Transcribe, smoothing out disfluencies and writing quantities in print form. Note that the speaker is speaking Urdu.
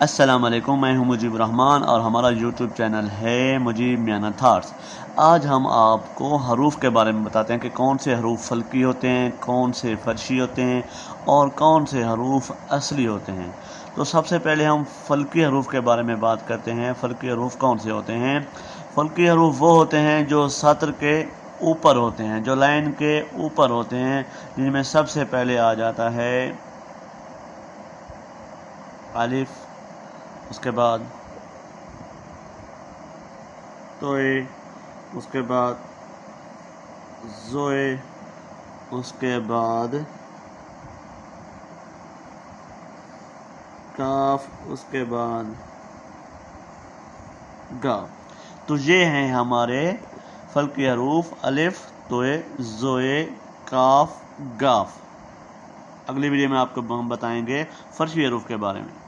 السلام علیکم، میں ہوں مجیب الرحمان اور ہمارا یوٹیوب چینل ہے مجیب میانہ تھاٹس۔ آج ہم آپ کو حروف کے بارے میں بتاتے ہیں کہ کون سے حروف فلکی ہوتے ہیں، کون سے فرشی ہوتے ہیں اور کون سے حروف اصلی ہوتے ہیں۔ تو سب سے پہلے ہم فلکی حروف کے بارے میں بات کرتے ہیں۔ فلکی حروف کون سے ہوتے ہیں؟ فلکی حروف وہ ہوتے ہیں جو سطر کے اوپر ہوتے ہیں، جو لائن کے اوپر ہوتے ہیں، جن میں سب سے پہلے آ جاتا ہے الف، اس کے بعد توئے، اس کے بعد زوئے، اس کے بعد کاف، اس کے بعد گا۔ تو یہ ہیں ہمارے فلکی حروف الف، توئے، زوئے، کاف، گاف۔ اگلی ویڈیو میں آپ کو ہم بتائیں گے فرشی حروف کے بارے میں۔